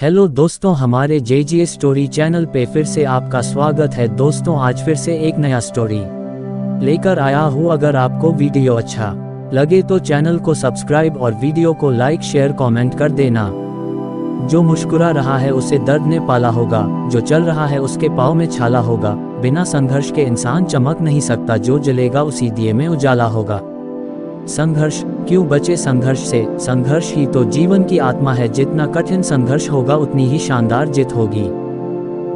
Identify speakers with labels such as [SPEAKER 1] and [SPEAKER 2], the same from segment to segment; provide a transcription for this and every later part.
[SPEAKER 1] Hello दोस्तों, हमारे JGS story channel पे फिर से आपका स्वागत है। दोस्तों, आज फिर से एक नया स्टोरी लेकर आया हूँ। अगर आपको वीडियो अच्छा लगे तो चैनल को सब्सक्राइब और वीडियो को लाइक शेयर कमेंट कर देना। जो मुस्कुरा रहा है उसे दर्द ने पाला होगा, जो चल रहा है उसके पाँव में छाला होगा। बिना संघर्ष के इंसान चमक नहीं सकता, जो जलेगा उसी दिए में उजाला होगा। संघर्ष क्यों बचे संघर्ष से? संघर्ष ही तो जीवन की आत्मा है। जितना कठिन संघर्ष होगा उतनी ही शानदार जीत होगी।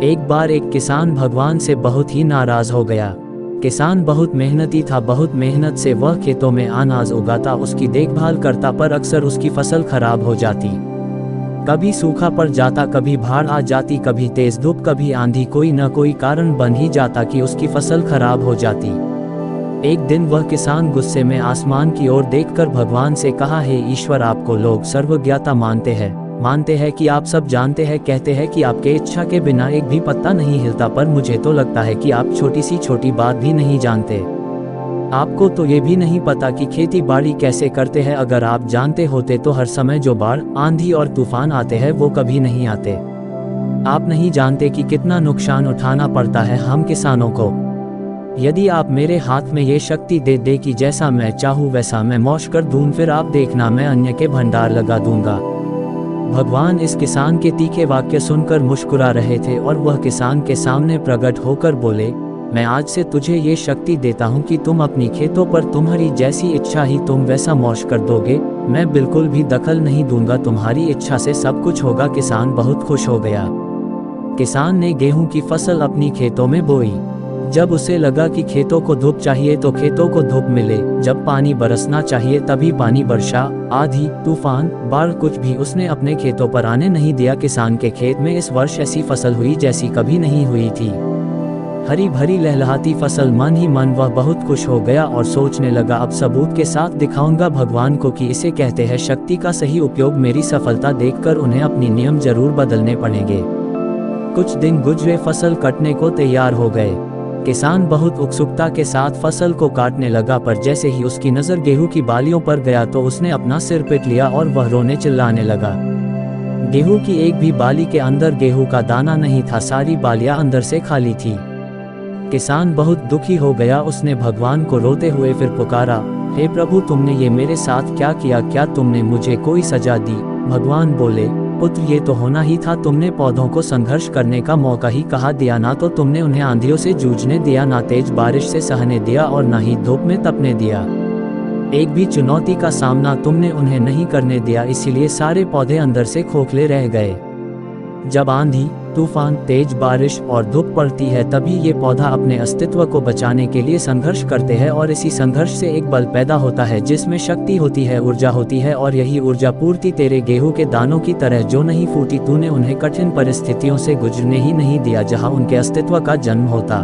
[SPEAKER 1] एक बार एक किसान भगवान से बहुत ही नाराज हो गया। किसान बहुत मेहनती था, बहुत मेहनत से वह खेतों में अनाज उगाता, उसकी देखभाल करता, पर अक्सर उसकी फसल खराब हो जाती। कभी सूखा पड़ जाता, कभी बाढ़ आ जाती, कभी तेज धूप, कभी आंधी, कोई न कोई कारण बन ही जाता कि उसकी फसल खराब हो जाती। एक दिन वह किसान गुस्से में आसमान की ओर देखकर भगवान से कहा, हे ईश्वर, आपको लोग सर्वज्ञता मानते हैं कि आप सब जानते हैं, कहते हैं कि आपके इच्छा के बिना एक भी पत्ता नहीं हिलता, पर मुझे तो लगता है कि आप छोटी सी छोटी बात भी नहीं जानते। आपको तो ये भी नहीं पता कि खेती बाड़ी कैसे करते हैं। अगर आप जानते होते तो हर समय जो बाढ़, आंधी और तूफान आते हैं वो कभी नहीं आते। आप नहीं जानते कि कितना नुकसान उठाना पड़ता है हम किसानों को। यदि आप मेरे हाथ में ये शक्ति दे दे कि जैसा मैं चाहूँ वैसा मैं मौज कर दूँ, फिर आप देखना मैं अन्य के भंडार लगा दूंगा। भगवान इस किसान के तीखे वाक्य सुनकर मुस्कुरा रहे थे और वह किसान के सामने प्रकट होकर बोले, मैं आज से तुझे ये शक्ति देता हूँ कि तुम अपनी खेतों पर तुम्हारी जैसी इच्छा ही तुम वैसा मौज कर दोगे। मैं बिल्कुल भी दखल नहीं दूंगा, तुम्हारी इच्छा से सब कुछ होगा। किसान बहुत खुश हो गया। किसान ने गेहूं की फसल अपनी खेतों में बोई। जब उसे लगा कि खेतों को धूप चाहिए तो खेतों को धूप मिले, जब पानी बरसना चाहिए तभी पानी बरसा। आंधी, तूफान, बाढ़ कुछ भी उसने अपने खेतों पर आने नहीं दिया। किसान के खेत में इस वर्ष ऐसी फसल हुई जैसी कभी नहीं हुई थी। हरी भरी लहलहाती फसल। मन ही मन वह बहुत खुश हो गया और सोचने लगा, अब सबूत के साथ दिखाऊंगा भगवान को कि इसे कहते हैं शक्ति का सही उपयोग। मेरी सफलता देखकर उन्हें अपनी नियम जरूर बदलने पड़ेंगे। कुछ दिन गुजरे, फसल कटने को तैयार हो गए। किसान बहुत उत्सुकता के साथ फसल को काटने लगा, पर जैसे ही उसकी नज़र गेहूं की बालियों पर गया तो उसने अपना सिर पीट लिया और वह रोने चिल्लाने लगा। गेहूं की एक भी बाली के अंदर गेहूं का दाना नहीं था, सारी बालियां अंदर से खाली थी। किसान बहुत दुखी हो गया। उसने भगवान को रोते हुए फिर पुकारा, हे प्रभु, तुमने ये मेरे साथ क्या किया? क्या तुमने मुझे कोई सजा दी? भगवान बोले, पुत्र, ये तो होना ही था। तुमने पौधों को संघर्ष करने का मौका ही कहाँ दिया? ना तो तुमने उन्हें आंधियों से जूझने दिया, ना तेज बारिश से सहने दिया और ना ही धूप में तपने दिया। एक भी चुनौती का सामना तुमने उन्हें नहीं करने दिया, इसीलिए सारे पौधे अंदर से खोखले रह गए। जब आंधी, तूफान, तेज बारिश और धूप पड़ती है तभी ये पौधा अपने अस्तित्व को बचाने के लिए संघर्ष करते हैं, और इसी संघर्ष से एक बल पैदा होता है जिसमें शक्ति होती है, ऊर्जा होती है, और यही ऊर्जा पूर्ति तेरे गेहूं के दानों की तरह जो नहीं फूटी। तूने उन्हें कठिन परिस्थितियों से गुजरने ही नहीं दिया जहां उनके अस्तित्व का जन्म होता।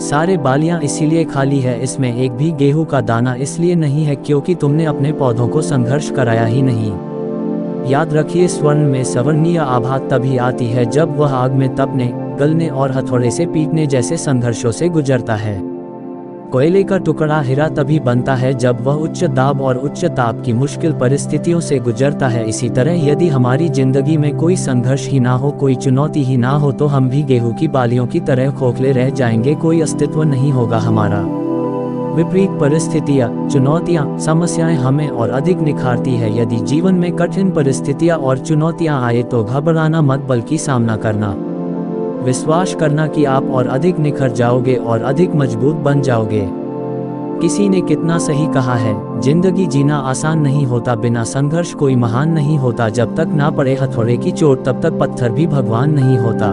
[SPEAKER 1] सारे बालियां इसीलिए खाली है, इसमें एक भी गेहूं का दाना इसलिए नहीं है क्योंकि तुमने अपने पौधों को संघर्ष कराया ही नहीं। याद रखिए, स्वर्ण में सवर्णीय आभा तभी आती है जब वह आग में तपने, गलने और हथौड़े से पीटने जैसे संघर्षों से गुजरता है। कोयले का टुकड़ा हीरा तभी बनता है जब वह उच्च दाब और उच्च ताप की मुश्किल परिस्थितियों से गुजरता है। इसी तरह यदि हमारी जिंदगी में कोई संघर्ष ही ना हो, कोई चुनौती ही ना हो, तो हम भी गेहूं की बालियों की तरह खोखले रह जाएंगे, कोई अस्तित्व नहीं होगा हमारा। विपरीत परिस्थितियाँ, चुनौतियाँ, समस्याएं हमें और अधिक निखारती है। यदि जीवन में कठिन परिस्थितियाँ और चुनौतियाँ आए तो घबराना मत, बल्कि सामना करना। विश्वास करना कि आप और अधिक निखर जाओगे और अधिक मजबूत बन जाओगे। किसी ने कितना सही कहा है, जिंदगी जीना आसान नहीं होता, बिना संघर्ष कोई महान नहीं होता। जब तक ना पड़े हथौड़े की चोट तब तक पत्थर भी भगवान नहीं होता।